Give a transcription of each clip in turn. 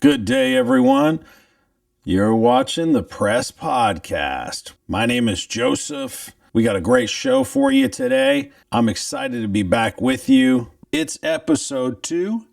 Good day, everyone. You're watching the Press Podcast. My name is Joseph. We got a great show for you today. I'm excited to be back with you. It's episode 2.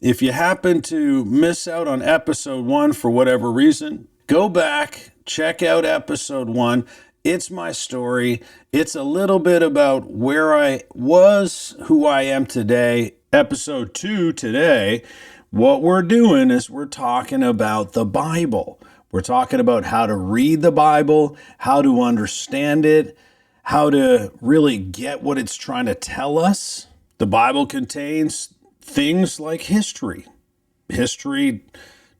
If you happen to miss out on episode 1 for whatever reason, go back, check out episode 1. It's my story. It's a little bit about where I was, who I am today. Episode 2 today, what we're doing is we're talking about the Bible. We're talking about how to read the Bible, how to understand it, how to really get what it's trying to tell us. The Bible contains things like history,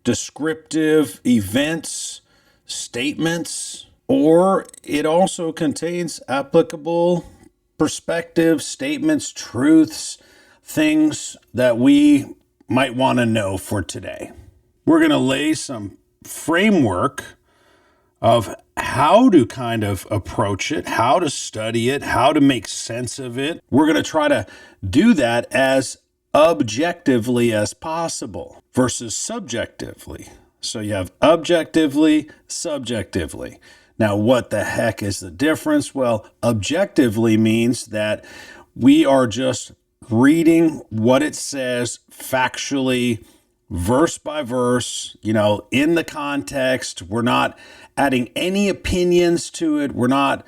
descriptive events, statements, or it also contains applicable perspectives, statements, truths, things that we might want to know for today. We're going to lay some framework of how to kind of approach it, how to study it, how to make sense of it. We're going to try to do that as objectively as possible versus subjectively. So you have objectively, subjectively. Now, what the heck is the difference? Well, objectively means that we are just reading what it says factually, verse by verse, in the context. We're not adding any opinions to it. We're not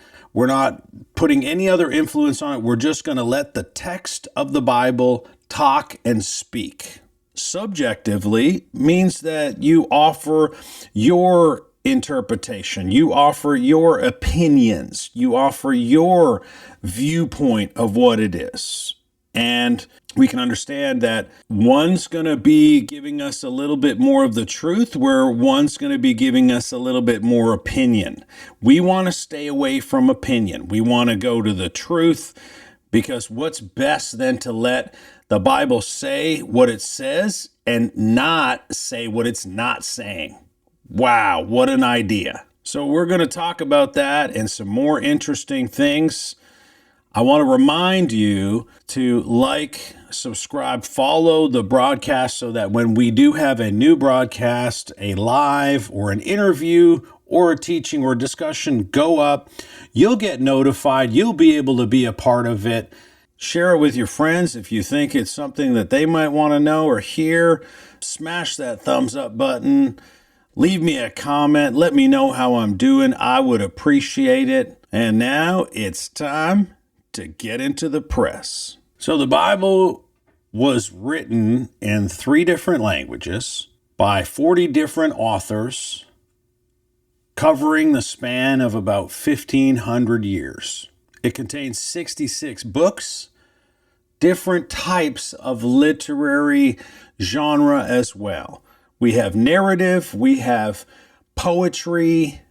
putting any other influence on it. We're just going to let the text of the Bible talk and speak. Subjectively means that you offer your interpretation. You offer your opinions. You offer your viewpoint of what it is. And we can understand that one's going to be giving us a little bit more of the truth, where one's going to be giving us a little bit more opinion. We want to stay away from opinion. We want to go to the truth, because what's best than to let the Bible say what it says and not say what it's not saying. Wow, what an idea. So we're going to talk about that and some more interesting things. I want to remind you to like, subscribe, follow the broadcast so that when we do have a new broadcast, a live or an interview or a teaching or discussion go up, you'll get notified. You'll be able to be a part of it. Share it with your friends if you think it's something that they might want to know or hear. Smash that thumbs up button. Leave me a comment. Let me know how I'm doing. I would appreciate it. And now it's time to get into the press. So the Bible was written in 3 different languages by 40 different authors, covering the span of about 1,500 years. It contains 66 books, different types of literary genre as well. We have narrative, we have poetry.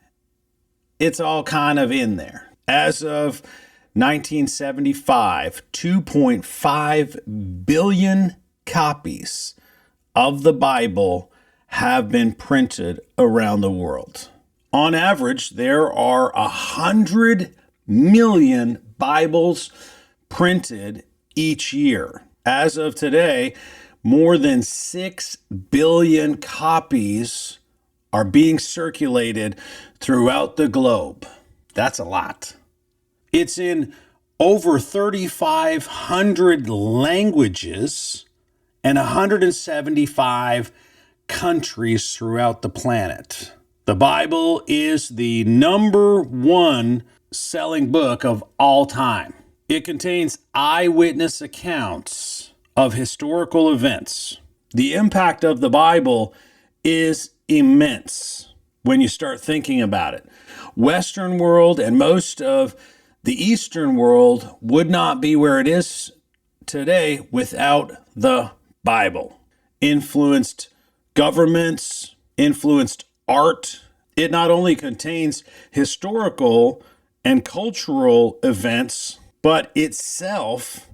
It's all kind of in there. As of 1975, 2.5 billion copies of the Bible have been printed around the world. On average, there are 100 million Bibles printed each year. As of today, more than 6 billion copies are being circulated throughout the globe. That's a lot. It's in over 3,500 languages and 175 countries throughout the planet. The Bible is the number 1 selling book of all time. It contains eyewitness accounts of historical events. The impact of the Bible is immense when you start thinking about it. Western world and most of the Eastern world would not be where it is today without the Bible. Influenced governments, influenced art. It not only contains historical and cultural events, but itself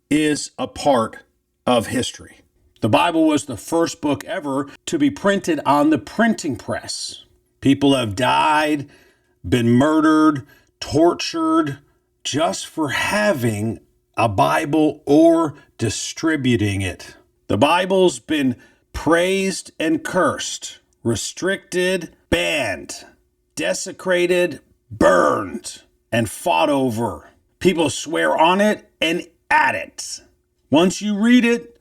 is a part of history. The Bible was the first book ever to be printed on the printing press. People have died, been murdered, tortured just for having a Bible or distributing it. The Bible's been praised and cursed, restricted, banned, desecrated, burned, and fought over. People swear on it and at it. Once you read it,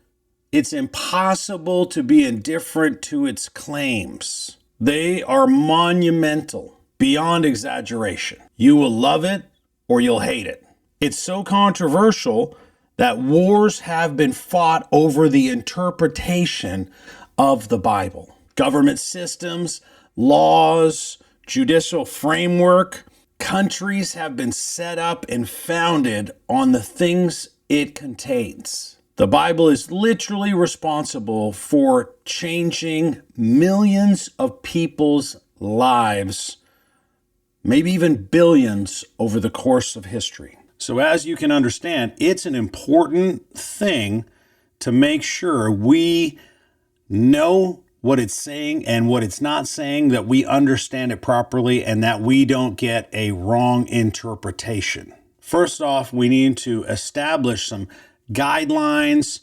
it's impossible to be indifferent to its claims. They are monumental, beyond exaggeration. You will love it or you'll hate it. It's so controversial that wars have been fought over the interpretation of the Bible. Government systems, laws, judicial framework, countries have been set up and founded on the things it contains. The Bible is literally responsible for changing millions of people's lives, maybe even billions over the course of history. So as you can understand, it's an important thing to make sure we know what it's saying and what it's not saying, that we understand it properly, and that we don't get a wrong interpretation. First off, we need to establish some guidelines,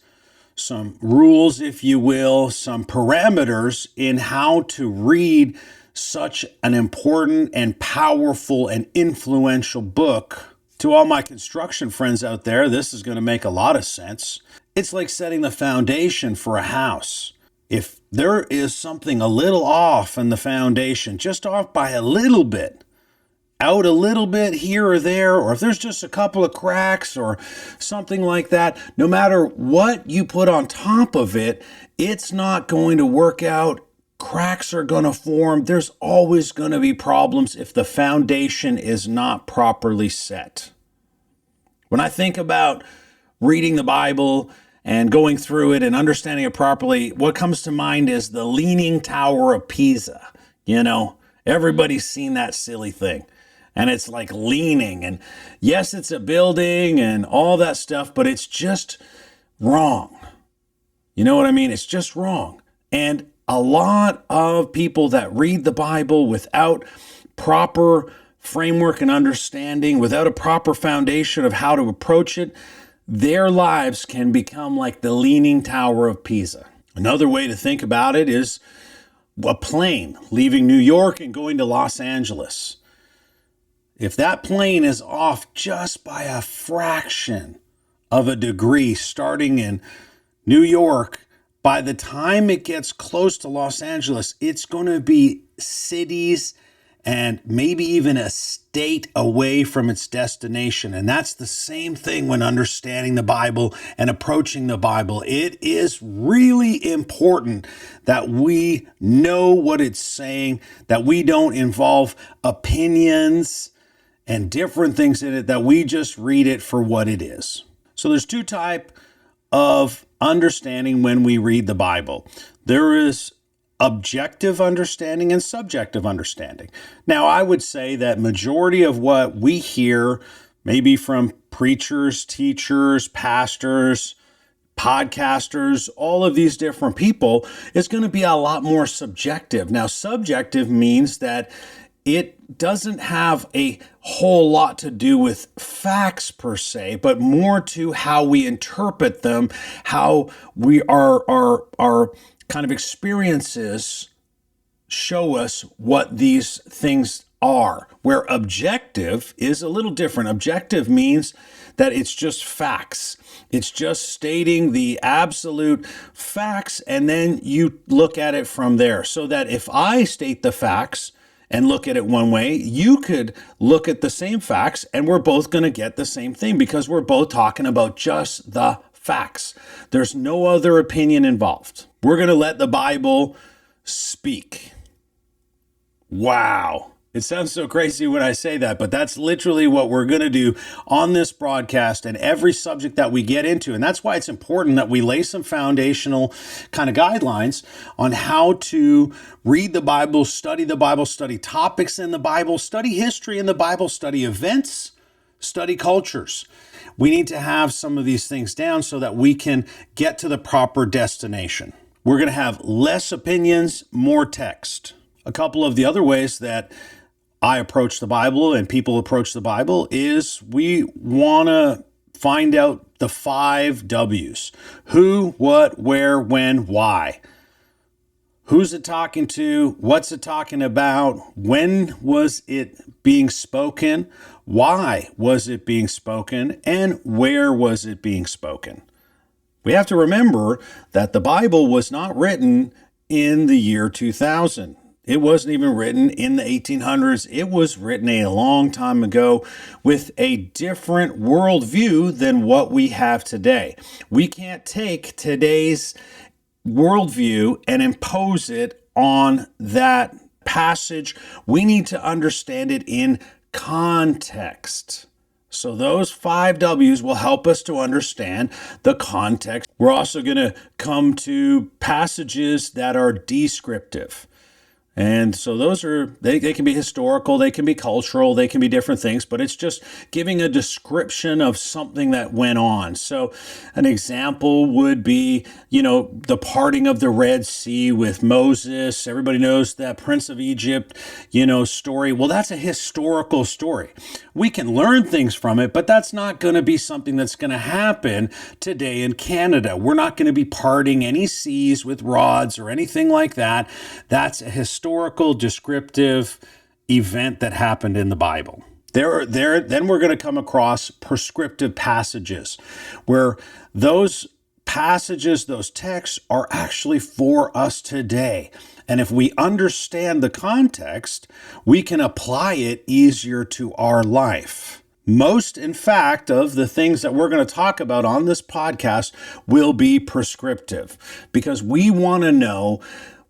some rules, if you will, some parameters in how to read such an important and powerful and influential book. To all my construction friends out there, this is going to make a lot of sense. It's like setting the foundation for a house. If there is something a little off in the foundation, just off by a little bit, out a little bit here or there, or if there's just a couple of cracks or something like that, no matter what you put on top of it, it's not going to work out. Cracks are going to form. There's always going to be problems if the foundation is not properly set. When I think about reading the Bible and going through it and understanding it properly, what comes to mind is the Leaning Tower of Pisa. You know, everybody's seen that silly thing. And it's like leaning. And yes, it's a building and all that stuff, but it's just wrong. You know what I mean? It's just wrong. And a lot of people that read the Bible without proper framework and understanding, without a proper foundation of how to approach it, their lives can become like the Leaning Tower of Pisa. Another way to think about it is a plane leaving New York and going to Los Angeles. If that plane is off just by a fraction of a degree starting in New York, by the time it gets close to Los Angeles, it's going to be cities and maybe even a state away from its destination. And that's the same thing when understanding the Bible and approaching the Bible. It is really important that we know what it's saying, that we don't involve opinions and different things in it, that we just read it for what it is. So there's two types of understanding when we read the Bible. There is objective understanding and subjective understanding. Now, I would say that majority of what we hear, maybe from preachers, teachers, pastors, podcasters, all of these different people, is going to be a lot more subjective. Now, subjective means that it doesn't have a whole lot to do with facts per se, but more to how we interpret them, how we our kind of experiences show us what these things are. Where objective is a little different. Objective means that it's just facts. It's just stating the absolute facts, and then you look at it from there. So that if I state the facts and look at it one way, you could look at the same facts and we're both going to get the same thing because we're both talking about just the facts. There's no other opinion involved. We're going to let the Bible speak. Wow. It sounds so crazy when I say that, but that's literally what we're going to do on this broadcast and every subject that we get into. And that's why it's important that we lay some foundational kind of guidelines on how to read the Bible, study topics in the Bible, study history in the Bible, study events, study cultures. We need to have some of these things down so that we can get to the proper destination. We're going to have less opinions, more text. A couple of the other ways that I approach the Bible and people approach the Bible is we want to find out the 5 W's. Who, what, where, when, why. Who's it talking to? What's it talking about? When was it being spoken? Why was it being spoken? And where was it being spoken? We have to remember that the Bible was not written in the year 2000. It wasn't even written in the 1800s. It was written a long time ago with a different worldview than what we have today. We can't take today's worldview and impose it on that passage. We need to understand it in context. So those 5 W's will help us to understand the context. We're also going to come to passages that are descriptive. And so those are, they can be historical, they can be cultural, they can be different things, but it's just giving a description of something that went on. So an example would be, the parting of the Red Sea with Moses. Everybody knows that Prince of Egypt, story. Well, that's a historical story. We can learn things from it, but that's not going to be something that's going to happen today in Canada. We're not going to be parting any seas with rods or anything like that. That's a historical descriptive event that happened in the Bible. Then we're going to come across prescriptive passages where those passages, those texts are actually for us today. And if we understand the context, we can apply it easier to our life. Most, in fact, of the things that we're going to talk about on this podcast will be prescriptive because we want to know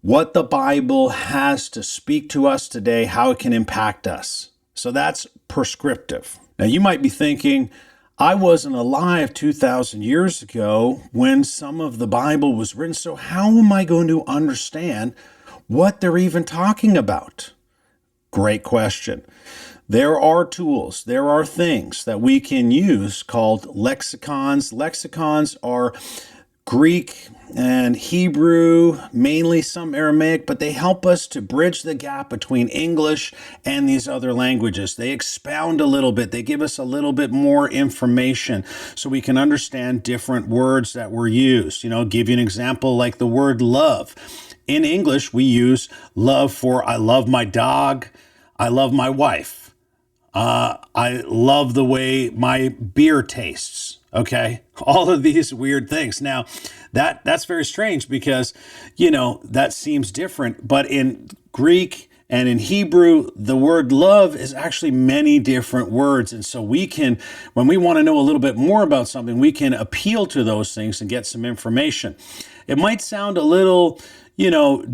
what the Bible has to speak to us today, how it can impact us. So that's prescriptive. Now, you might be thinking, I wasn't alive 2,000 years ago when some of the Bible was written, so how am I going to understand what they're even talking about? Great question. There are tools, there are things that we can use called lexicons. Lexicons are Greek and Hebrew, mainly some Aramaic, but they help us to bridge the gap between English and these other languages. They expound a little bit. They give us a little bit more information so we can understand different words that were used. Give you an example like the word love. In English, we use love for I love my dog, I love my wife. I love the way my beer tastes. Okay, all of these weird things. Now, that's very strange because, that seems different. But in Greek and in Hebrew, the word love is actually many different words. And so we can, when we want to know a little bit more about something, we can appeal to those things and get some information. It might sound a little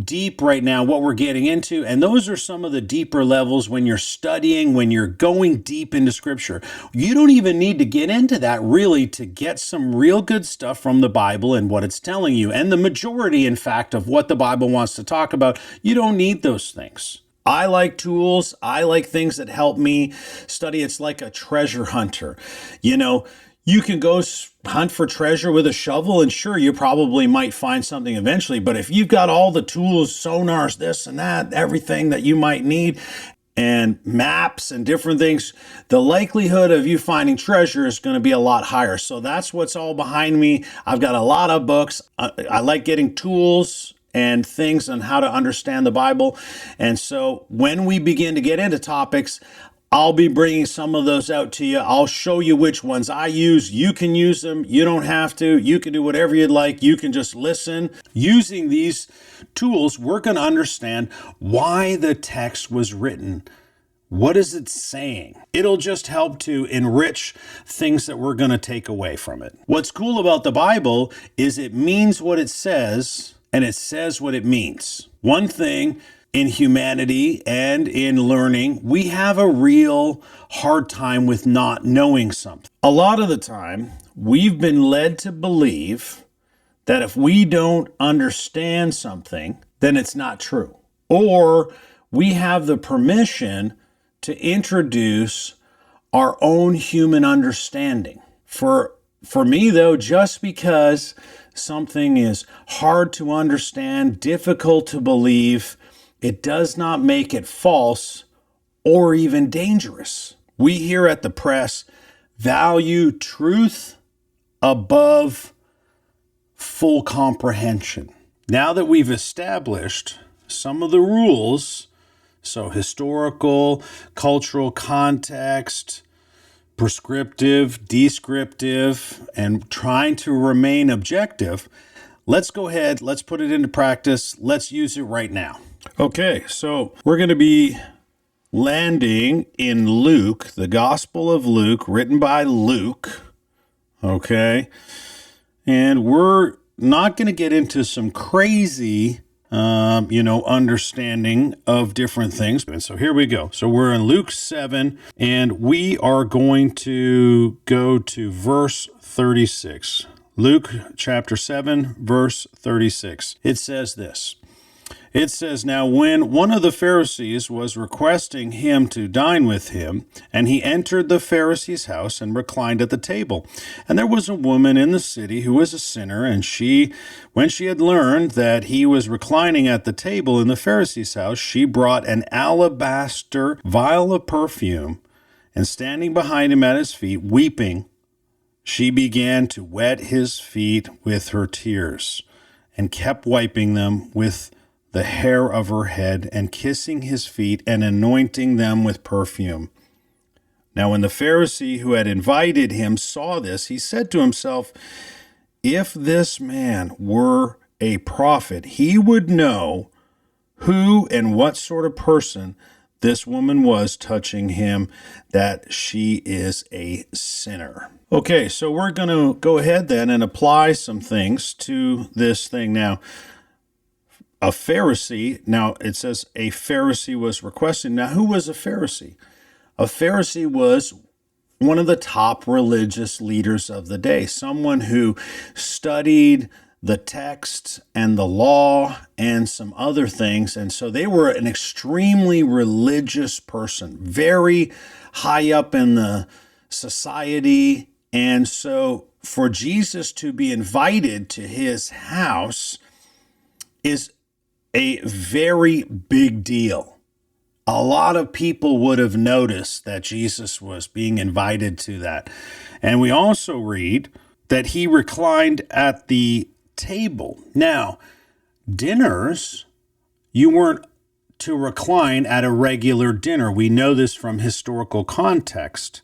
deep right now, what we're getting into. And those are some of the deeper levels when you're studying, when you're going deep into scripture. You don't even need to get into that really to get some real good stuff from the Bible and what it's telling you. And the majority, in fact, of what the Bible wants to talk about, you don't need those things. I like tools. I like things that help me study. It's like a treasure hunter. You can go hunt for treasure with a shovel, and sure, you probably might find something eventually. But if you've got all the tools, sonars, this and that, everything that you might need, and maps and different things, the likelihood of you finding treasure is going to be a lot higher. So that's what's all behind me. I've got a lot of books. I like getting tools and things on how to understand the Bible. And so when we begin to get into topics, I'll be bringing some of those out to you. I'll show you which ones I use. You can use them. You don't have to. You can do whatever you'd like. You can just listen. Using these tools, we're going to understand why the text was written. What is it saying? It'll just help to enrich things that we're going to take away from it. What's cool about the Bible is it means what it says, and it says what it means. One thing in humanity and in learning, we have a real hard time with not knowing something. A lot of the time, we've been led to believe that if we don't understand something, then it's not true. Or we have the permission to introduce our own human understanding. For me, though, just because something is hard to understand, difficult to believe, it does not make it false or even dangerous. We here at the Press value truth above full comprehension. Now that we've established some of the rules, so historical, cultural context, prescriptive, descriptive, and trying to remain objective, let's go ahead, let's put it into practice, let's use it right now. Okay, so we're going to be landing in Luke, the Gospel of Luke, written by Luke, okay? And we're not going to get into some crazy understanding of different things. And so here we go. So we're in Luke 7, and we are going to go to verse 36. Luke chapter 7, verse 36. It says this. It says, "Now when one of the Pharisees was requesting him to dine with him, and he entered the Pharisee's house and reclined at the table. And there was a woman in the city who was a sinner, and when she had learned that he was reclining at the table in the Pharisee's house, she brought an alabaster vial of perfume, and standing behind him at his feet, weeping, she began to wet his feet with her tears, and kept wiping them with the hair of her head, and kissing his feet, and anointing them with perfume. Now when the Pharisee who had invited him saw this, he said to himself, if this man were a prophet, he would know who and what sort of person this woman was touching him, that she is a sinner." Okay, so we're going to go ahead then and apply some things to this thing now. A Pharisee, now it says a Pharisee was requesting. Now, who was a Pharisee? A Pharisee was one of the top religious leaders of the day, someone who studied the text and the law and some other things. And so they were an extremely religious person, very high up in the society. And so for Jesus to be invited to his house is a very big deal. A lot of people would have noticed that Jesus was being invited to that. And we also read that he reclined at the table. Now, dinners, you weren't to recline at a regular dinner. We know this from historical context.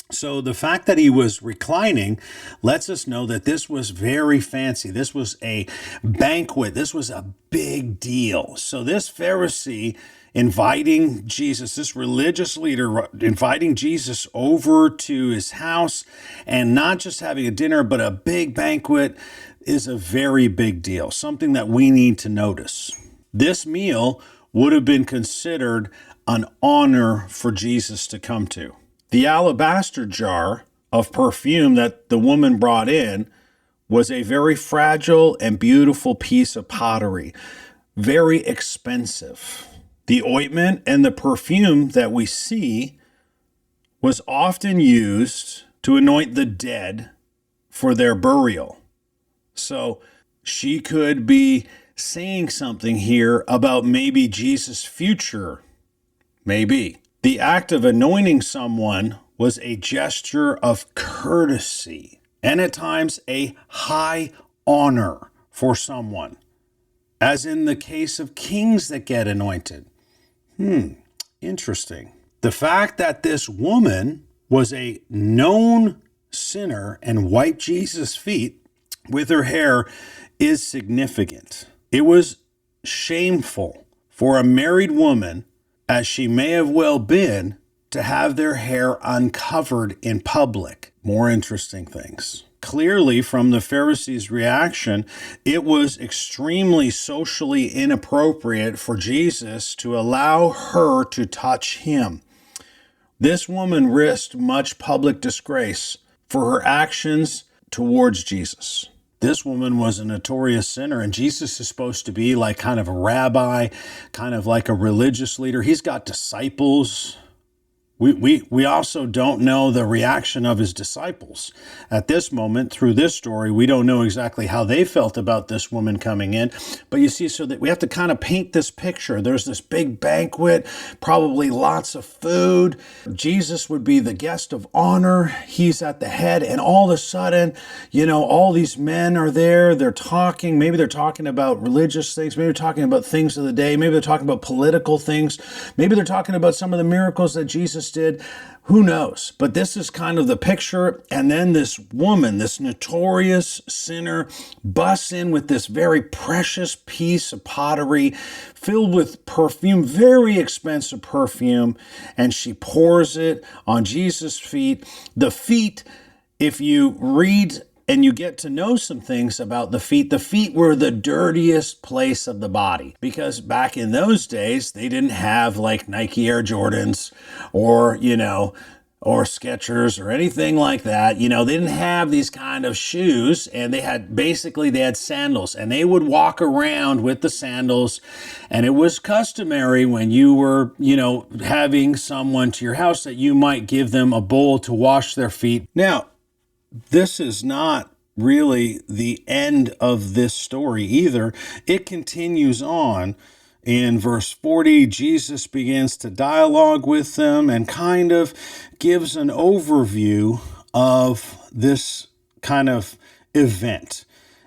So the fact that he was reclining lets us know that this was very fancy. This was a banquet. This was a big deal. So this Pharisee inviting Jesus, this religious leader inviting Jesus over to his house, and not just having a dinner, but a big banquet, is a very big deal, something that we need to notice. This meal would have been considered an honor for Jesus to come to. The alabaster jar of perfume that the woman brought in was a very fragile and beautiful piece of pottery, very expensive. The ointment and the perfume that we see was often used to anoint the dead for their burial. So she could be saying something here about maybe Jesus' future, maybe. The act of anointing someone was a gesture of courtesy and at times a high honor for someone, as in the case of kings that get anointed. Interesting. The fact that this woman was a known sinner and wiped Jesus' feet with her hair is significant. It was shameful for a married woman, as she may have well been, to have their hair uncovered in public. More interesting things. Clearly, from the Pharisees' reaction, it was extremely socially inappropriate for Jesus to allow her to touch him. This woman risked much public disgrace for her actions towards Jesus. This woman was a notorious sinner, and Jesus is supposed to be like kind of a rabbi, kind of like a religious leader. He's got disciples. We also don't know the reaction of his disciples at this moment. Through this story, we don't know exactly how they felt about this woman coming in. But you see, so that we have to kind of paint this picture. There's this big banquet, probably lots of food. Jesus would be the guest of honor. He's at the head, and all of a sudden, all these men are there. They're talking. Maybe they're talking about religious things. Maybe they're talking about things of the day. Maybe they're talking about political things. Maybe they're talking about some of the miracles that Jesus did. Who knows? But this is kind of the picture. And then this woman, this notorious sinner, busts in with this very precious piece of pottery filled with perfume, very expensive perfume, and she pours it on Jesus' feet. The feet, if you read and you get to know some things about the feet were the dirtiest place of the body, because back in those days, they didn't have like Nike Air Jordans or Skechers or anything like that. They didn't have these kind of shoes, and they had sandals, and they would walk around with the sandals. And it was customary when you were, having someone to your house that you might give them a bowl to wash their feet. Now, this is not really the end of this story either. It continues on. In verse 40, Jesus begins to dialogue with them and kind of gives an overview of this kind of event.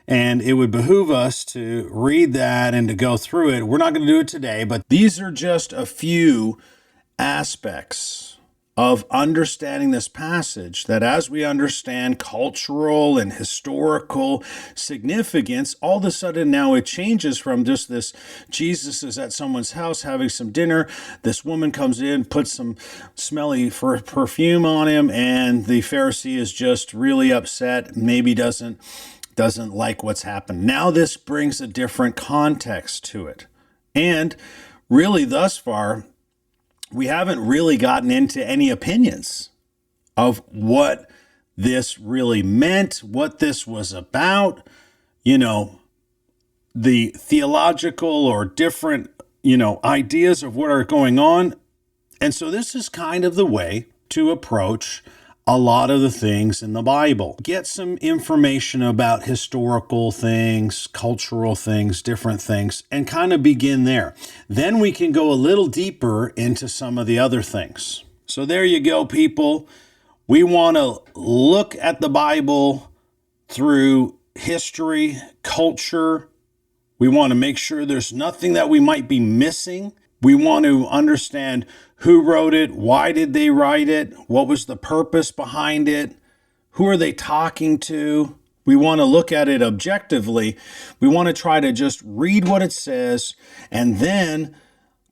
And it would behoove us to read that and to go through it. We're not going to do it today, but these are just a few aspects of understanding this passage, that as we understand cultural and historical significance, all of a sudden now it changes from just this: Jesus is at someone's house having some dinner, this woman comes in, puts some smelly perfume on him, and the Pharisee is just really upset, maybe doesn't like what's happened. Now this brings a different context to it. And really, thus far, we haven't really gotten into any opinions of what this really meant, what this was about, the theological or different, ideas of what are going on. And so this is kind of the way to approach a lot of the things in the Bible. Get some information about historical things, cultural things, different things, and kind of begin there. Then we can go a little deeper into some of the other things. So there you go, people. We want to look at the Bible through history, culture. We want to make sure there's nothing that we might be missing. We want to understand who wrote it, why did they write it, what was the purpose behind it, who are they talking to. We want to look at it objectively. We want to try to just read what it says and then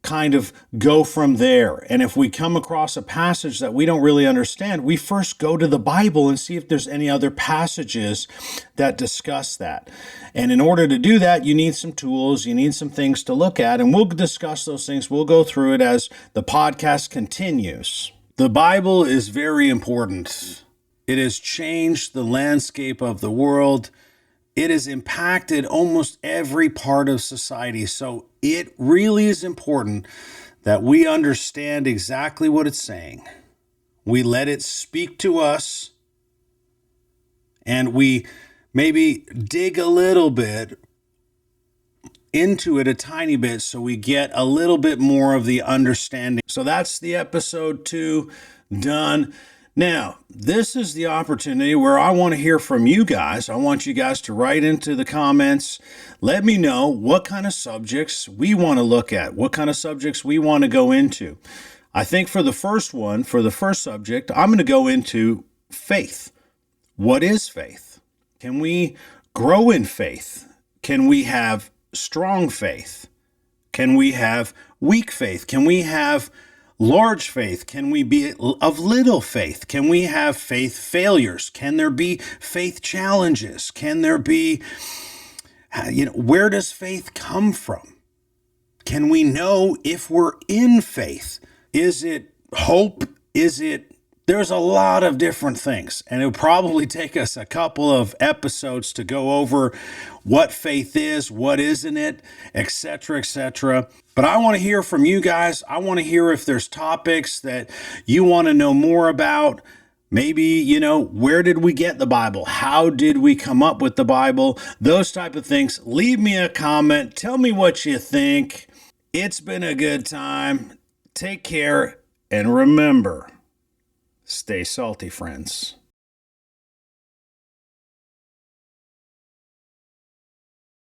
kind of go from there. And if we come across a passage that we don't really understand, we first go to the Bible and see if there's any other passages that discuss that. And in order to do that, you need some tools, you need some things to look at, and we'll discuss those things. We'll go through it as the podcast continues. The Bible is very important. It has changed the landscape of the world. It has impacted almost every part of society. So it really is important that we understand exactly what it's saying. We let it speak to us, and we maybe dig a little bit into it, a tiny bit, so we get a little bit more of the understanding. So that's the episode 2 done. Now, this is the opportunity where I want to hear from you guys. I want you guys to write into the comments. Let me know what kind of subjects we want to look at, what kind of subjects we want to go into. I think for the first subject, I'm going to go into faith. What is faith? Can we grow in faith? Can we have strong faith? Can we have weak faith? Can we have large faith? Can we be of little faith? Can we have faith failures? Can there be faith challenges? Can there be, where does faith come from? Can we know if we're in faith? Is it hope? Is it There's a lot of different things, and it would probably take us a couple of episodes to go over what faith is, what isn't it, etc., etc. But I want to hear from you guys. I want to hear if there's topics that you want to know more about. Maybe, where did we get the Bible? How did we come up with the Bible? Those type of things. Leave me a comment. Tell me what you think. It's been a good time. Take care, and remember, stay salty, friends.